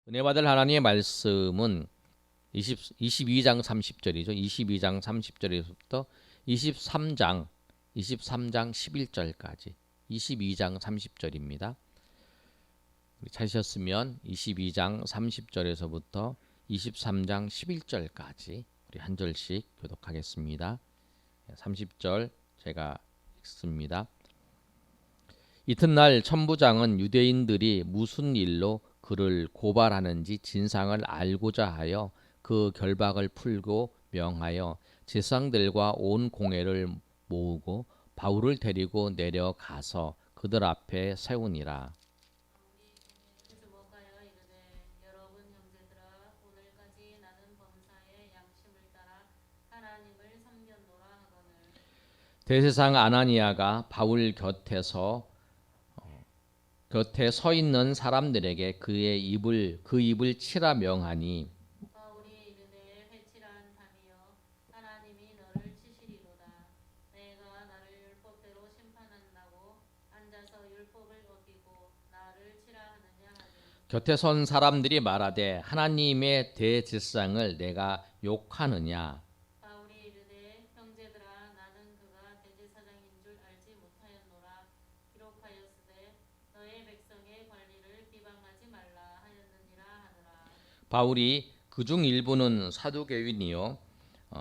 은혜 받을 하나님의 말씀은 22장 30절이죠. 22장 30절에서부터 23장 11절까지 22장 30절입니다. 찾으셨으면 22장 30절에서부터 23장 11절까지 우리 한 절씩 교독하겠습니다. 30절 제가 읽습니다. 이튿날 천부장은 유대인들이 무슨 일로 그를 고발하는지 진상을 알고자 하여 그 결박을 풀고 명하여 제사장들과 온 공회를 모으고 바울을 데리고 내려가서 그들 앞에 세우니라. 여러분 형제들아, 오늘까지 나는 범사의 양심을 따라 하나님을 섬겼노라 하거늘. 대제사장 아나니아가 바울 곁에 서 있는 사람들에게 그 입을 치라 명하니 바울이 이르되 회칠한 자니여, 하나님이 너를 치시리로다. 내가 나를 율법대로 심판한다고 앉아서 율법을 어기고 나를 치라 하느냐 하니. 곁에 선 사람들이 말하되 하나님의 대제사장을 내가 욕하느냐. 바울이 이르되 형제들아, 나는 그가 대제사장인 줄 알지 못하였노라. 기록하였으되 너의 백성의 관리를 비방하지 말라 하였느니라 하더라. 바울이 그중 일부는 사두개인이요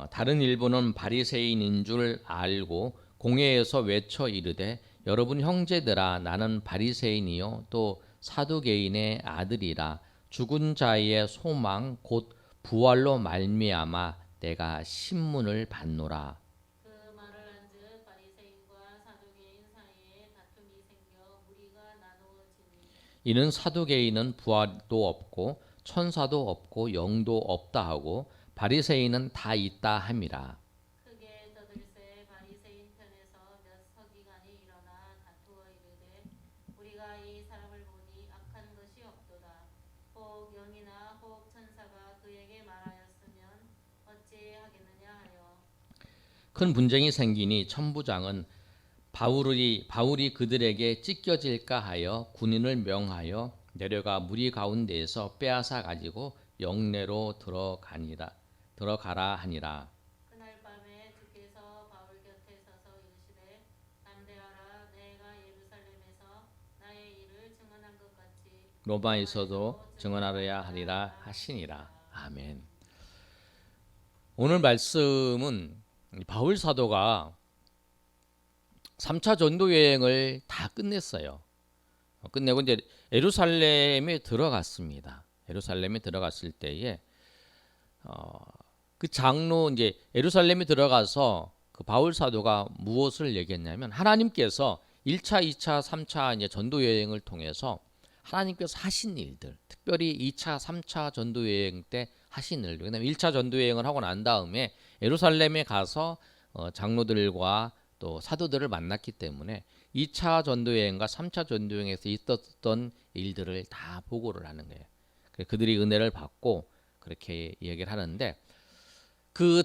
다른 일부는 바리새인인 줄 알고 공회에서 외쳐 이르되 여러분 형제들아, 나는 바리새인이요 또 사두개인의 아들이라. 죽은 자의 소망 곧 부활로 말미암아 내가 신문을 받노라. 그 말을 한즉 바리새인과 사두개인 사이에 다툼이 생겨 무리가 나누어지니. 이는 사두개인은 부활도 없고 천사도 없고 영도 없다 하고 바리새인은 다 있다 함이라. 크게 떠들새 바리새인 편에서 몇 서기관이 일어나 다투어 이르되 우리가 이 사람을 보니 악한 것이 없도다. 혹 영이나 혹 천사가 그에게 말하였으면 어찌하겠느냐 하여. 큰 분쟁이 생기니 천부장은 바울이 그들에게 찢겨질까 하여 군인을 명하여 내려가 무리 가운데에서 빼앗아 가지고 영내로 들어가라 하니라. 그날 밤에 주께서 바울 곁에 서서 이르시되 담대하라. 내가 예루살렘에서 나의 일을 증언한 것 같이 로마에서도 증언하려야 하리라 하시니라. 아멘. 오늘 말씀은 바울 사도가 3차 전도 여행을 다 끝냈어요. 끝내고 이제 예루살렘에 들어갔습니다. 예루살렘에 들어갔을 때에 그 장로 이제 예루살렘에 들어가서 그 바울 사도가 무엇을 얘기했냐면 하나님께서 1차, 2차, 3차 이제 전도 여행을 통해서 하나님께서 하신 일들, 특별히 2차, 3차 전도 여행 때 하신 일들. 그다음에 1차 전도 여행을 하고 난 다음에 예루살렘에 가서 장로들과 또 사도들을 만났기 때문에 2차 전도 여행과 3차 전도 여행에서 있었던 일들을 다 보고를 하는 거예요. 그들이 은혜를 받고 그렇게 얘기를 하는데 그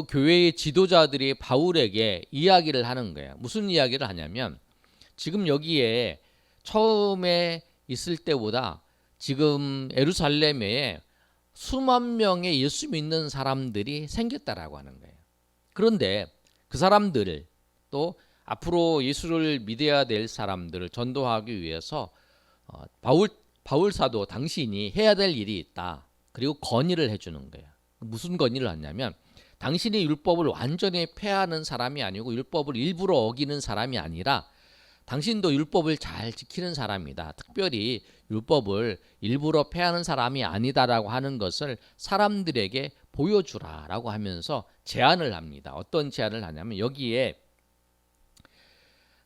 교회의 지도자들이 바울에게 이야기를 하는 거예요. 무슨 이야기를 하냐면 지금 여기에 처음에 있을 때보다 지금 예루살렘에 수만 명의 예수 믿는 사람들이 생겼다라고 하는 거예요. 그런데 그 사람들을 또 앞으로 예수를 믿어야 될 사람들을 전도하기 위해서 바울 사도 당신이 해야 될 일이 있다. 그리고 건의를 해주는 거예요. 무슨 건의를 하냐면 당신이 율법을 완전히 폐하는 사람이 아니고 율법을 일부러 어기는 사람이 아니라 당신도 율법을 잘 지키는 사람이다. 특별히 율법을 일부러 폐하는 사람이 아니다라고 하는 것을 사람들에게 보여주라라고 하면서 제안을 합니다. 어떤 제안을 하냐면 여기에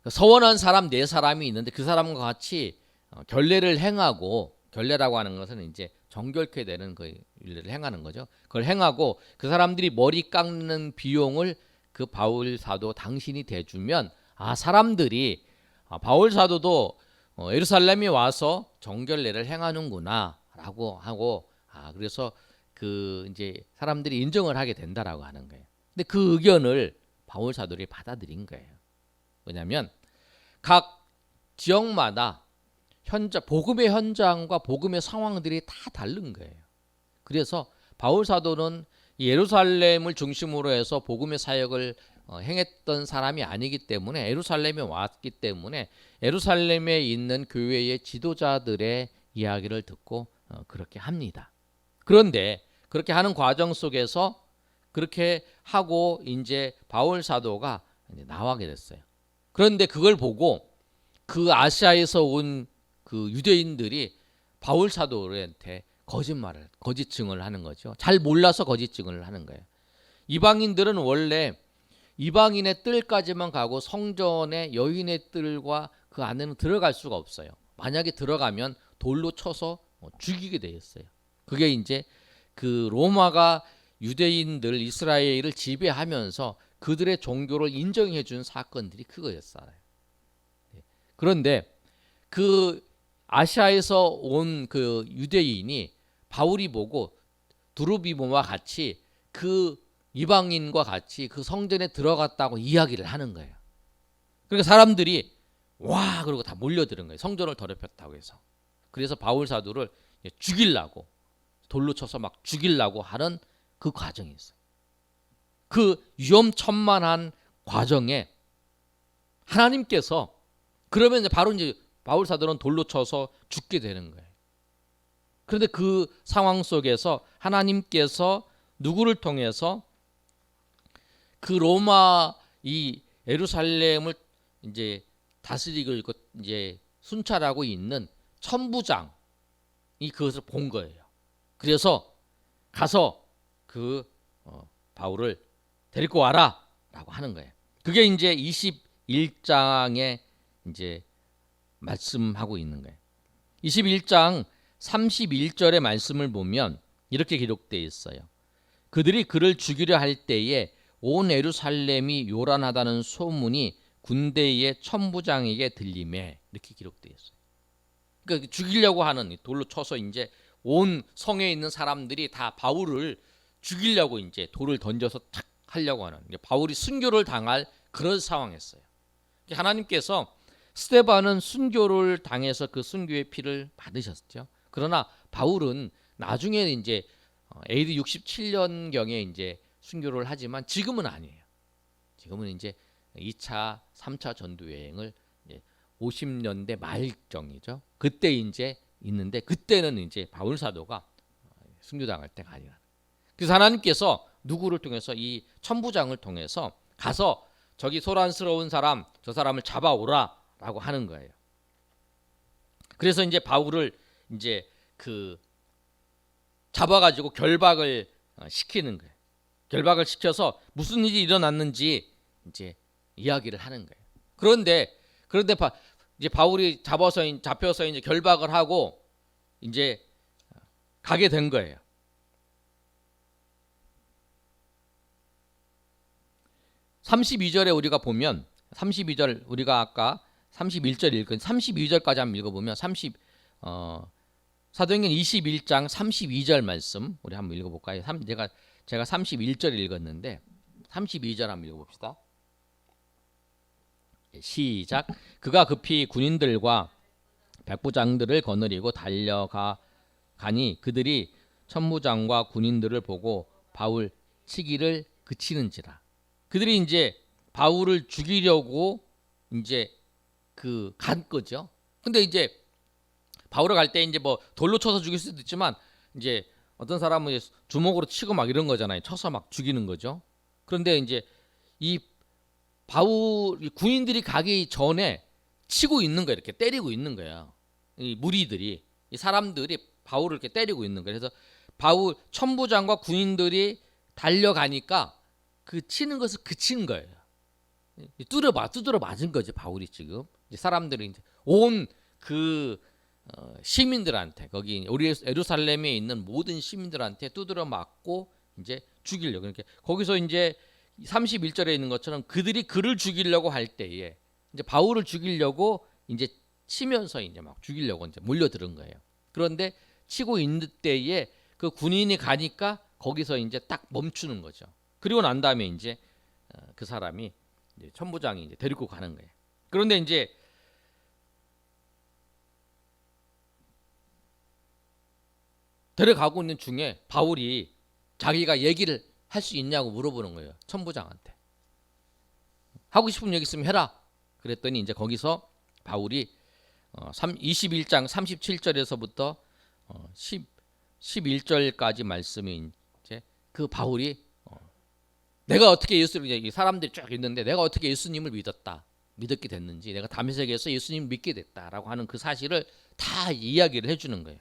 서원한 사람 4사람이 있는데 그 사람과 같이 결례를 행하고, 결례라고 하는 것은 이제 정결케 되는 그 일을 행하는 거죠. 그걸 행하고 그 사람들이 머리 깎는 비용을 그 바울 사도 당신이 대주면 사람들이 바울 사도도 예루살렘에 와서 정결례를 행하는구나라고 하고 그래서 그 이제 사람들이 인정을 하게 된다라고 하는 거예요. 근데 그 의견을 바울 사도들이 받아들인 거예요. 왜냐하면 각 지역마다 복음의 현장과 복음의 상황들이 다 다른 거예요. 그래서 바울 사도는 예루살렘을 중심으로 해서 복음의 사역을 행했던 사람이 아니기 때문에, 예루살렘에 왔기 때문에 예루살렘에 있는 교회의 지도자들의 이야기를 듣고 그렇게 합니다. 그런데 그렇게 하는 과정 속에서 그렇게 하고 이제 바울 사도가 이제 나가게 됐어요. 그런데 그걸 보고 그 아시아에서 온 그 유대인들이 바울 사도한테 거짓 증언을 하는 거죠. 잘 몰라서 거짓 증언을 하는 거예요. 이방인들은 원래 이방인의 뜰까지만 가고 성전의 여인의 뜰과 그 안에는 들어갈 수가 없어요. 만약에 들어가면 돌로 쳐서 죽이게 돼 있어요. 그게 이제 그 로마가 유대인들 이스라엘을 지배하면서 그들의 종교를 인정해 준 사건들이 그거였어요. 그런데 그 아시아에서 온 그 유대인이 바울이 보고 두루비모와 같이 그 이방인과 같이 그 성전에 들어갔다고 이야기를 하는 거예요. 그러니까 사람들이 와 그러고 다 몰려드는 거예요. 성전을 더럽혔다고 해서. 그래서 바울 사도를 죽이려고 돌로 쳐서 막 죽이려고 하는 그 과정이 있어요. 그 위험천만한 과정에 하나님께서 그러면 이제 바로 이제 바울 사도는 돌로 쳐서 죽게 되는 거예요. 그런데 그 상황 속에서 하나님께서 누구를 통해서 그 로마 이 예루살렘을 이제 다스리고 있고 이제 순찰하고 있는 천부장이 그것을 본 거예요. 그래서 가서 그 바울을 데리고 와라라고 하는 거예요. 그게 이제 21장에 이제 말씀하고 있는 거예요. 21장 31절의 말씀을 보면 이렇게 기록되어 있어요. 그들이 그를 죽이려 할 때에 온 예루살렘이 요란하다는 소문이 군대의 천부장에게 들림에, 이렇게 기록되어 있어요. 그러니까 죽이려고 하는, 돌로 쳐서 이제 온 성에 있는 사람들이 다 바울을 죽이려고 이제 돌을 던져서 탁 하려고 하는, 바울이 순교를 당할 그런 상황이었어요. 하나님께서 스데반은 순교를 당해서 그 순교의 피를 받으셨죠. 그러나 바울은 나중에 이제 AD 67년경에 이제 순교를 하지만 지금은 아니에요. 지금은 이제 2차, 3차 전도 여행을 50년대 말정이죠. 그때 이제 있는데, 그때는 이제 바울 사도가 순교당할 때가 아니라. 그래서 하나님께서 누구를 통해서, 이 천부장을 통해서 가서 저기 소란스러운 사람, 저 사람을 잡아오라라고 하는 거예요. 그래서 이제 바울을 이제 그 잡아가지고 결박을 시키는 거예요. 결박을 시켜서 무슨 일이 일어났는지 이제 이야기를 하는 거예요. 그런데 이제 바울이 잡혀서 이제 결박을 하고 이제 가게 된 거예요. 32절에 우리가 보면 32절, 우리가 아까 31절 읽은 32절까지 한번 읽어보면 사도행전 21장 32절 말씀 우리 한번 읽어볼까요? 제가 31절 읽었는데 32절 한번 읽어봅시다. 시작. 그가 급히 군인들과 백부장들을 거느리고 달려가니 그들이 천부장과 군인들을 보고 바울 치기를 그치는지라. 그들이 이제 바울을 죽이려고 이제 간 거죠. 근데 이제 바울을 갈 때 이제 뭐 돌로 쳐서 죽일 수도 있지만 이제 어떤 사람은 주먹으로 치고 막 이런 거잖아요. 쳐서 막 죽이는 거죠. 그런데 이제 이 바울 군인들이 가기 전에 치고 있는 거예요. 이렇게 때리고 있는 거예요. 이 무리들이, 이 사람들이 바울을 이렇게 때리고 있는 거예요. 그래서 바울 천부장과 군인들이 달려가니까 그 치는 것을 그친 거예요. 두드러 맞은 거죠. 바울이 지금 이제 사람들이 이제 온 그 시민들한테, 거기 우리 예루살렘에 있는 모든 시민들한테 두드러 맞고 이제 죽이려고. 그러니까 거기서 이제 31절에 있는 것처럼 그들이 그를 죽이려고 할 때에 이제 바울을 죽이려고 이제 치면서 이제 막 죽이려고 이제 몰려들은 거예요. 그런데 치고 있는 때에 그 군인이 가니까 거기서 이제 딱 멈추는 거죠. 그리고 난 다음에 이제 그 사람이 이제 천부장이 이제 데리고 가는 거예요. 그런데 이제 데려가고 있는 중에 바울이 자기가 얘기를 할 수 있냐고 물어보는 거예요. 천부장한테. 하고 싶은 얘기 있으면 해라. 그랬더니 이제 거기서 바울이 21장 37절에서부터 11절까지 말씀이 이제 그 바울이 내가 어떻게 예수를, 사람들이 쭉 있는데 내가 어떻게 예수님을 믿게 됐는지, 내가 다메섹에서 예수님을 믿게 됐다라고 하는 그 사실을 다 이야기를 해주는 거예요.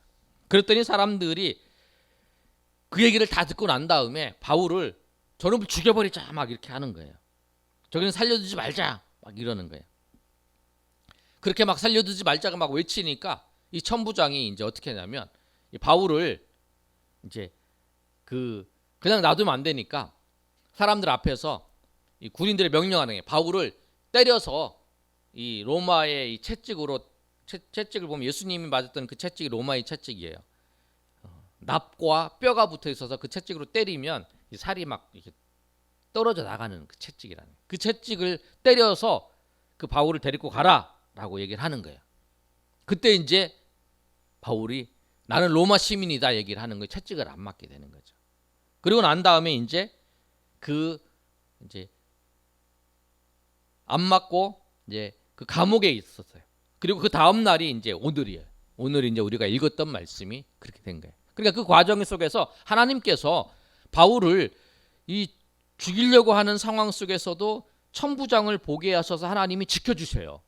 그랬더니 사람들이 그 얘기를 다 듣고 난 다음에 바울을 저놈을 죽여버리자 막 이렇게 하는 거예요. 저기는 살려두지 말자 막 이러는 거예요. 그렇게 막 살려두지 말자가 막 외치니까 이 천부장이 이제 어떻게 하냐면 이 바울을 이제 그냥 놔두면 안 되니까 사람들 앞에서 이 군인들의 명령하는 게 바울을 때려서 이 로마의 이 채찍을 보면 예수님이 맞았던 그 채찍이 로마의 채찍이에요. 납과 뼈가 붙어 있어서 그 채찍으로 때리면 이 살이 막 이렇게 떨어져 나가는 그 채찍이라는, 그 채찍을 때려서 그 바울을 데리고 가라라고 얘기를 하는 거예요. 그때 이제 바울이 나는 로마 시민이다 얘기를 하는 거예요. 채찍을 안 맞게 되는 거죠. 그리고 난 다음에 이제 안 맞고 이제 그 감옥에 있었어요. 그리고 그 다음 날이 이제 오늘이에요. 오늘 이제 우리가 읽었던 말씀이 그렇게 된 거예요. 그러니까 그 과정 속에서 하나님께서 바울을 이 죽이려고 하는 상황 속에서도 천부장을 보게 하셔서 하나님이 지켜주세요.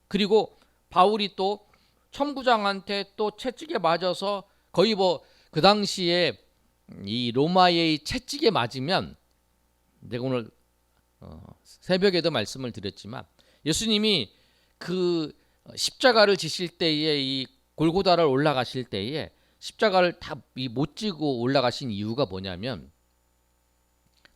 그리고 바울이 또 천부장한테 또 채찍에 맞아서 거의 뭐 그 당시에 이 로마의 채찍에 맞으면, 내가 오늘 새벽에도 말씀을 드렸지만 예수님이 그 십자가를 지실 때에 이 골고다를 올라가실 때에 십자가를 다 못 지고 올라가신 이유가 뭐냐면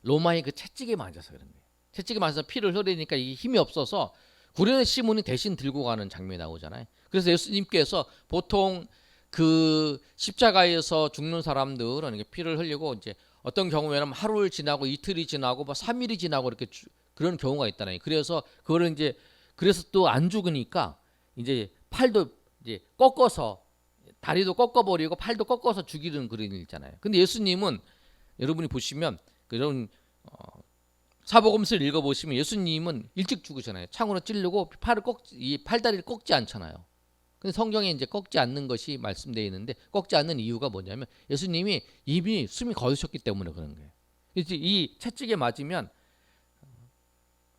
로마의 그 채찍에 맞아서 그런 거예요. 채찍에 맞아서 피를 흐르니까 이게 힘이 없어서 구레네 시몬이 대신 들고 가는 장면이 나오잖아요. 그래서 예수님께서 보통 그 십자가에서 죽는 사람들은 이렇게 피를 흘리고 이제 어떤 경우에는 하루를 지나고 이틀이 지나고 뭐 3일이 지나고 이렇게 그런 경우가 있잖아요. 그래서 그거를 이제 그래서 또 안 죽으니까 이제 팔도 이제 꺾어서 다리도 꺾어버리고 팔도 꺾어서 죽이는 그런 일 있잖아요. 근데 예수님은 여러분이 보시면 그런 사복음서를 읽어보시면 예수님은 일찍 죽으잖아요. 창으로 찌르고 이 팔다리를 꺾지 않잖아요. 근데 성경에 이제 꺾지 않는 것이 말씀되어 있는데 꺾지 않는 이유가 뭐냐면 예수님이 이미 숨이 거두셨기 때문에 그런 거예요. 이제 이 채찍에 맞으면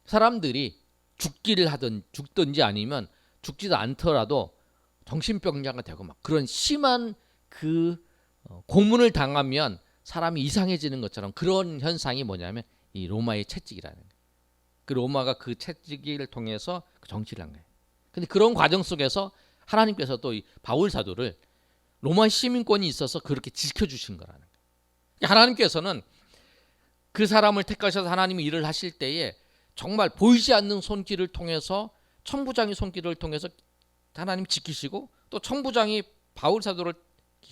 사람들이 죽든지 아니면 죽지도 않더라도 정신병자가 되고 막 그런 심한 그 고문을 당하면 사람이 이상해지는 것처럼 그런 현상이 뭐냐면 이 로마의 채찍이라는 거예요. 그 로마가 그 채찍을 통해서 정치를 한 거예요. 근데 그런 과정 속에서 하나님께서 또 이 바울 사도를 로마 시민권이 있어서 그렇게 지켜주신 거라는 거예요. 하나님께서는 그 사람을 택하셔서 하나님이 일을 하실 때에 정말 보이지 않는 손길을 통해서 천부장의 손길을 통해서 하나님 지키시고, 또 천부장이 바울 사도를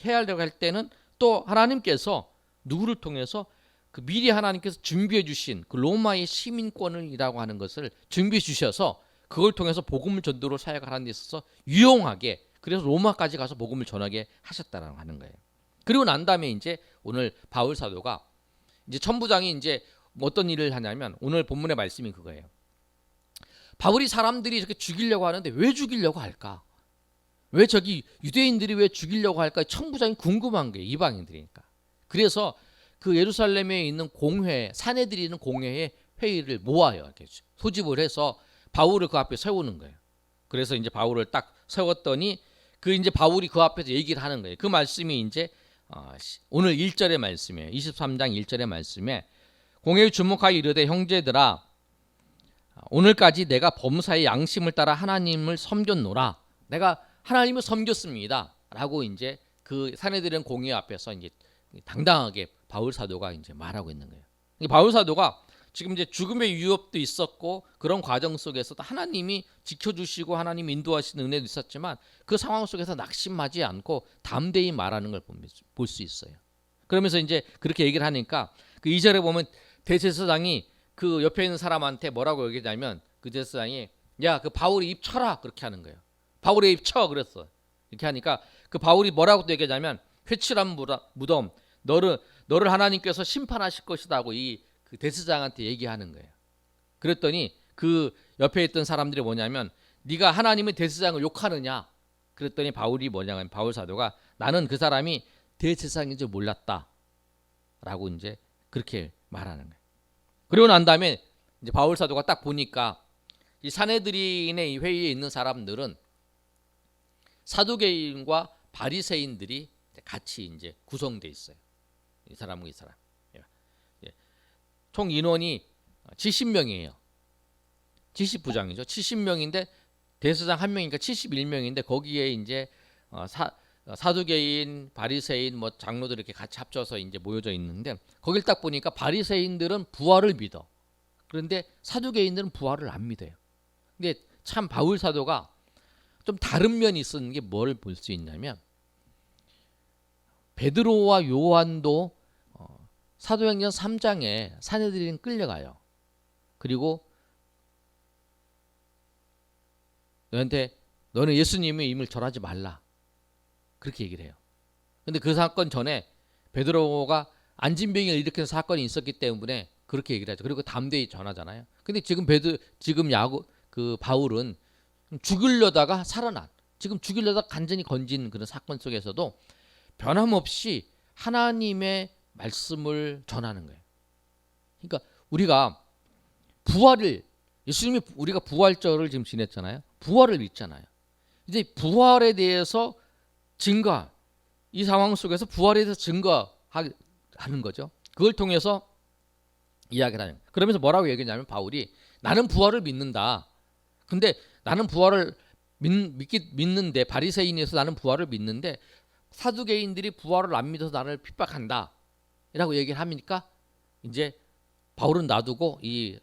해하려고 할 때는 또 하나님께서 누구를 통해서 그 미리 하나님께서 준비해 주신 그 로마의 시민권이라고 하는 것을 준비해 주셔서 그걸 통해서 복음을 전도로 사역하는 데 있어서 유용하게, 그래서 로마까지 가서 복음을 전하게 하셨다라고 하는 거예요. 그리고 난 다음에 이제 오늘 바울 사도가 이제 천부장이 이제 어떤 일을 하냐면 오늘 본문의 말씀이 그거예요. 바울이 사람들이 이렇게 죽이려고 하는데 왜 죽이려고 할까? 왜 저기 유대인들이 왜 죽이려고 할까? 천부장이 궁금한 거예요. 이방인들이니까. 그래서 그 예루살렘에 있는 공회, 사내들이 있는 공회에 회의를 모아요. 이렇게 소집을 해서 바울을 그 앞에 세우는 거예요. 그래서 이제 바울을 딱 세웠더니 그 이제 바울이 그 앞에서 얘기를 하는 거예요. 그 말씀이 이제 오늘 1절의 말씀이에요. 23장 1절의 말씀에 공회에 주목하여 이르되 형제들아 오늘까지 내가 범사의 양심을 따라 하나님을 섬겼노라. 내가 하나님을 섬겼습니다. 라고 이제 그 사내들은 공회 앞에서 이제 당당하게 바울 사도가 이제 말하고 있는 거예요. 바울 사도가 지금 이제 죽음의 위협도 있었고 그런 과정 속에서도 하나님이 지켜주시고 하나님 인도하시는 은혜도 있었지만 그 상황 속에서 낙심하지 않고 담대히 말하는 걸 볼 수 있어요. 그러면서 이제 그렇게 얘기를 하니까 그 2절에 보면 대제사장이 그 옆에 있는 사람한테 뭐라고 얘기하냐면 그 대제사장이 야 그 바울이 입 쳐라 그렇게 하는 거예요. 바울의 입 쳐 그랬어. 이렇게 하니까 그 바울이 뭐라고 또 얘기하냐면 회칠한 무덤, 너를 하나님께서 심판하실 것이다고 그 대제사장한테 얘기하는 거예요. 그랬더니 그 옆에 있던 사람들이 뭐냐면 네가 하나님의 대제사장을 욕하느냐? 그랬더니 바울이 뭐냐면 바울 사도가 나는 그 사람이 대제사장인 줄 몰랐다라고 이제 그렇게 말하는 거예요. 그리고 난 다음에 이제 바울 사도가 딱 보니까 이 사내들인의 이 회의에 있는 사람들은 사두개인과 바리새인들이 같이 이제 구성돼 있어요. 이 사람과 이 사람. 총 인원이 70명이에요. 70부장이죠. 70명인데 대제사장 한 명이니까 71명인데 거기에 이제 사두개인, 바리새인, 뭐 장로들 이렇게 같이 합쳐서 이제 모여져 있는데 거길 딱 보니까 바리새인들은 부활을 믿어. 그런데 사두개인들은 부활을 안 믿어요. 근데 참 바울 사도가 좀 다른 면이 있는 게 뭘 볼 수 있냐면 베드로와 요한도 사도행전 3장에 사내들인 끌려가요. 그리고 너는 예수님의 임을 절하지 말라. 그렇게 얘기를 해요. 근데 그 사건 전에 베드로가 안진병을 일으키는 사건이 있었기 때문에 그렇게 얘기를 하죠. 그리고 담대히 전하잖아요. 근데 지금 바울은 죽으려다가 살아난, 지금 죽이려다가 간전히 건진 그런 사건 속에서도 변함없이 하나님의 말씀을 전하는 거예요. 그러니까 우리가 예수님이 우리가 부활절을 지금 지냈잖아요. 부활을 믿잖아요. 이제 부활에 대해서 이 상황 속에서 부활에 대해서 증거하는 거죠. 그걸 통해서 이야기를 하는 거예요. 그러면서 뭐라고 얘기했냐면 바울이 나는 부활을 믿는다. 근데 나는 부활을 믿는데 바리새인에서 나는 부활을 믿는데 사두개인들이 부활을 안 믿어서 나를 핍박한다. 라고 얘기를 하니까 이제 바울은 놔두고 이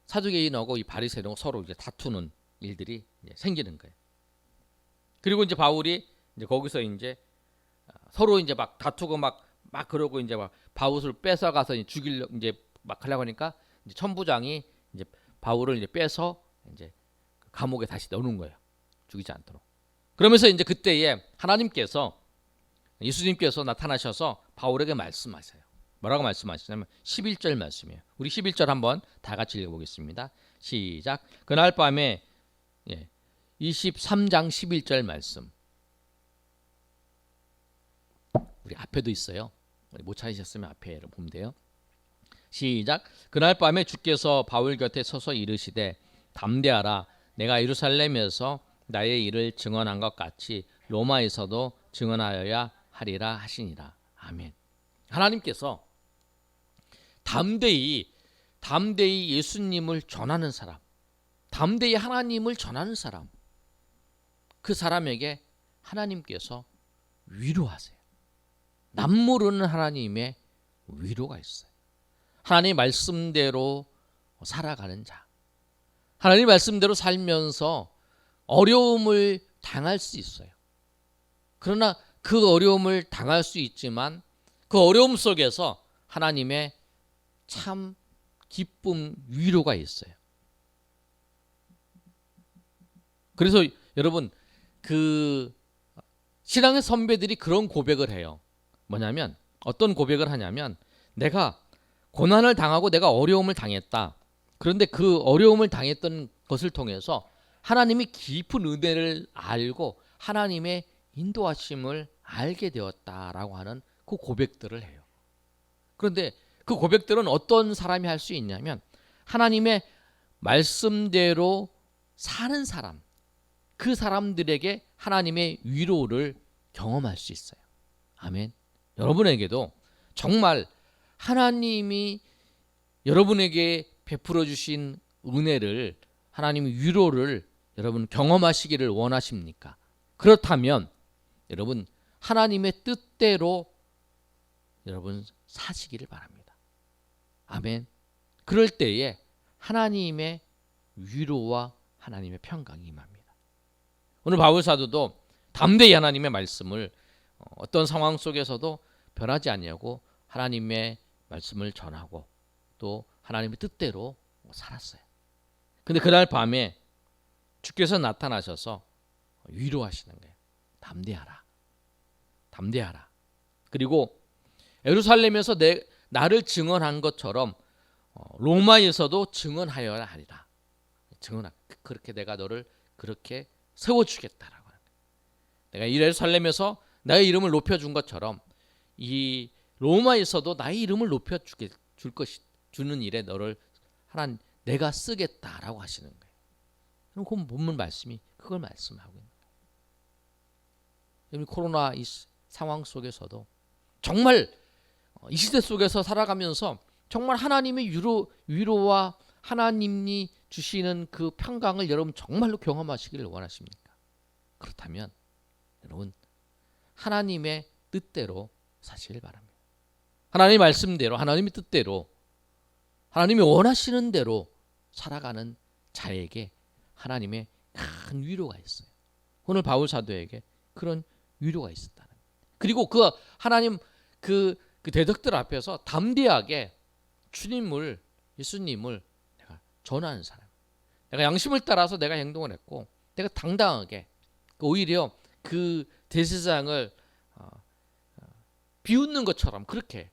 사두개인하고 이 바리새인하고 서로 이제 다투는 일들이 이제 생기는 거예요. 그리고 이제 바울이 이제 거기서 이제 서로 이제 막 다투고 막 그러고 이제 막 바울을 뺏어가서 이제 막 하려고 하니까 이제 천부장이 이제 바울을 이제 빼서 이제 감옥에 다시 넣는 거예요. 죽이지 않도록. 그러면서 이제 그때에 예수님께서 나타나셔서 바울에게 말씀하세요. 뭐라고 말씀하시냐면 11절 말씀이에요. 우리 11절 한번 다 같이 읽어보겠습니다. 시작. 그날 밤에 23장 11절 말씀. 우리 앞에도 있어요. 못 찾으셨으면 앞에 보면 돼요. 시작. 그날 밤에 주께서 바울 곁에 서서 이르시되 담대하라. 내가 예루살렘에서 나의 일을 증언한 것 같이 로마에서도 증언하여야 하리라 하시니라. 아멘. 하나님께서 담대히 예수님을 전하는 사람, 담대히 하나님을 전하는 사람, 그 사람에게 하나님께서 위로하세요. 남모르는 하나님의 위로가 있어요. 하나님 말씀대로 살아가는 자, 하나님 말씀대로 살면서 어려움을 당할 수 있어요. 그러나 그 어려움을 당할 수 있지만 그 어려움 속에서 하나님의 참 기쁨, 위로가 있어요. 그래서 여러분 그 신앙의 선배들이 그런 고백을 해요. 뭐냐면 어떤 고백을 하냐면 내가 고난을 당하고 내가 어려움을 당했다. 그런데 그 어려움을 당했던 것을 통해서 하나님이 깊은 은혜를 알고 하나님의 인도하심을 알게 되었다라고 하는 그 고백들을 해요. 그런데 그 고백들은 어떤 사람이 할 수 있냐면 하나님의 말씀대로 사는 사람, 그 사람들에게 하나님의 위로를 경험할 수 있어요. 아멘. 여러분에게도 정말 하나님이 여러분에게 베풀어 주신 은혜를, 하나님의 위로를 여러분 경험하시기를 원하십니까? 그렇다면 여러분 하나님의 뜻대로 여러분 사시기를 바랍니다. 아멘. 그럴 때에 하나님의 위로와 하나님의 평강이 임합니다. 오늘 바울 사도도 담대히 하나님의 말씀을 어떤 상황 속에서도 변하지 아니하고 하나님의 말씀을 전하고 또 하나님의 뜻대로 살았어요. 근데 그날 밤에 주께서 나타나셔서 위로하시는 거예요. 담대하라. 담대하라. 그리고 예루살렘에서 나를 증언한 것처럼 로마에서도 증언하여야 하리라. 그렇게 내가 너를 그렇게 세워주겠다라고 하는 거예요. 내가 예루살렘에서 나의 이름을 높여준 것처럼 이 로마에서도 나의 이름을 주는 일에 너를 내가 쓰겠다라고 하시는 거예요. 그럼 그 본문 말씀이 그걸 말씀하고 있는 거예요. 코로나 이 상황 속에서도 정말 이 시대 속에서 살아가면서 정말 하나님의 위로와 하나님이 주시는 그 평강을 여러분 정말로 경험하시기를 원하십니까? 그렇다면 여러분 하나님의 뜻대로 사시길 바랍니다. 하나님의 말씀대로, 하나님의 뜻대로, 하나님이 원하시는 대로 살아가는 자에게 하나님의 큰 위로가 있어요. 오늘 바울 사도에게 그런 위로가 있었다는 거예요. 그리고 그 하나님 그 대적들 앞에서 담대하게 주님을, 예수님을 내가 전하는 사람. 내가 양심을 따라서 내가 행동을 했고 내가 당당하게 오히려 그 대제사장을 비웃는 것처럼 그렇게,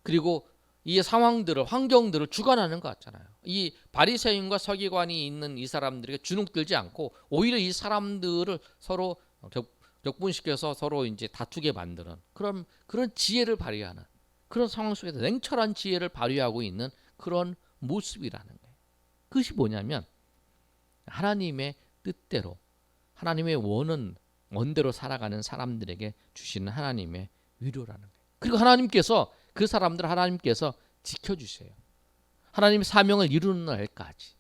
그리고 이 상황들을, 환경들을 주관하는 것 같잖아요. 이 바리새인과 서기관이 있는 이 사람들에게 주눅들지 않고 오히려 이 사람들을 서로 격분시켜서 서로 이제 다투게 만드는 그런 지혜를 발휘하는, 그런 상황 속에서 냉철한 지혜를 발휘하고 있는 그런 모습이라는 거예요. 그것이 뭐냐면 하나님의 뜻대로, 하나님의 원대로 살아가는 사람들에게 주시는 하나님의 위로라는 거예요. 그리고 하나님께서 그 사람들 하나님께서 지켜주세요. 하나님의 사명을 이루는 날까지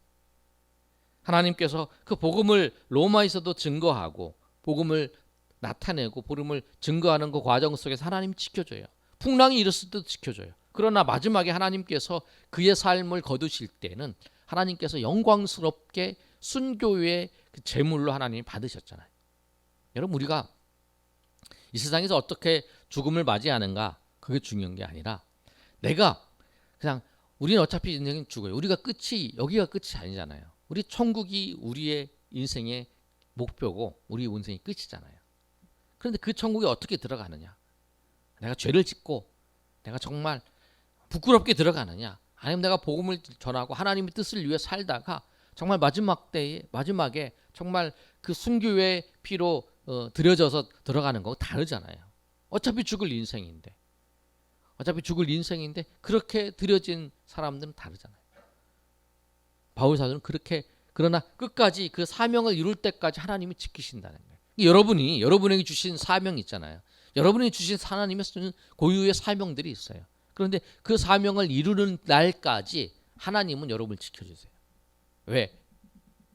하나님께서 그 복음을 로마에서도 증거하고 복음을 나타내고 복음을 증거하는 그 과정 속에서 하나님이 지켜줘요. 풍랑이 일었을 때도 지켜줘요. 그러나 마지막에 하나님께서 그의 삶을 거두실 때는 하나님께서 영광스럽게 순교의 그 제물로 하나님이 받으셨잖아요. 여러분 우리가 이 세상에서 어떻게 죽음을 맞이하는가 그게 중요한 게 아니라 내가 그냥 우리는 어차피 인생은 죽어요. 우리가 여기가 끝이 아니잖아요. 우리 천국이 우리의 인생의 목표고 우리 인생이 끝이잖아요. 그런데 그 천국에 어떻게 들어가느냐? 내가 죄를 짓고 내가 정말 부끄럽게 들어가느냐? 아니면 내가 복음을 전하고 하나님의 뜻을 위해 살다가 정말 마지막에 정말 그 순교의 피로 들여져서 들어가는 거 다르잖아요. 어차피 죽을 인생인데 그렇게 들여진 사람들은 다르잖아요. 바울 사도는 그렇게, 그러나 끝까지 그 사명을 이룰 때까지 하나님이 지키신다는 거예요. 여러분에게 주신 사명이 있잖아요. 여러분에게 주신 하나님의 고유의 사명들이 있어요. 그런데 그 사명을 이루는 날까지 하나님은 여러분을 지켜주세요. 왜?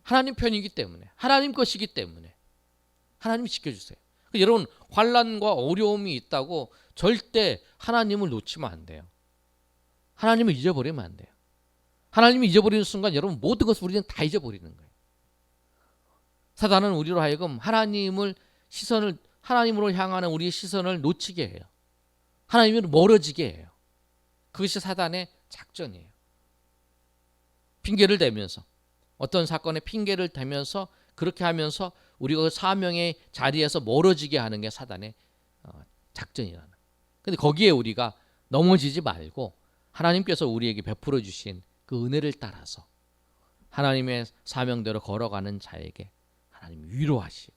하나님 편이기 때문에, 하나님 것이기 때문에 하나님이 지켜주세요. 여러분 환난과 어려움이 있다고 절대 하나님을 놓치면 안 돼요. 하나님을 잊어버리면 안 돼요. 하나님을 잊어버리는 순간 여러분 모든 것을 우리는 다 잊어버리는 거예요. 사단은 우리로 하여금 하나님으로 향하는 우리의 시선을 놓치게 해요. 하나님으로 멀어지게 해요. 그것이 사단의 작전이에요. 핑계를 대면서, 어떤 사건에 핑계를 대면서 그렇게 하면서 우리가 그 사명의 자리에서 멀어지게 하는 게 사단의 작전이라는. 근데 거기에 우리가 넘어지지 말고 하나님께서 우리에게 베풀어 주신 그 은혜를 따라서 하나님의 사명대로 걸어가는 자에게 하나님 위로하시고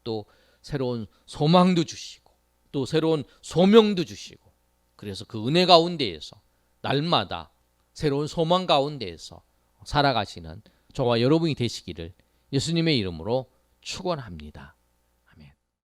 또 새로운 소망도 주시고 또 새로운 소명도 주시고, 그래서 그 은혜 가운데에서 날마다 새로운 소망 가운데에서 살아가시는 저와 여러분이 되시기를 예수님의 이름으로 축원합니다.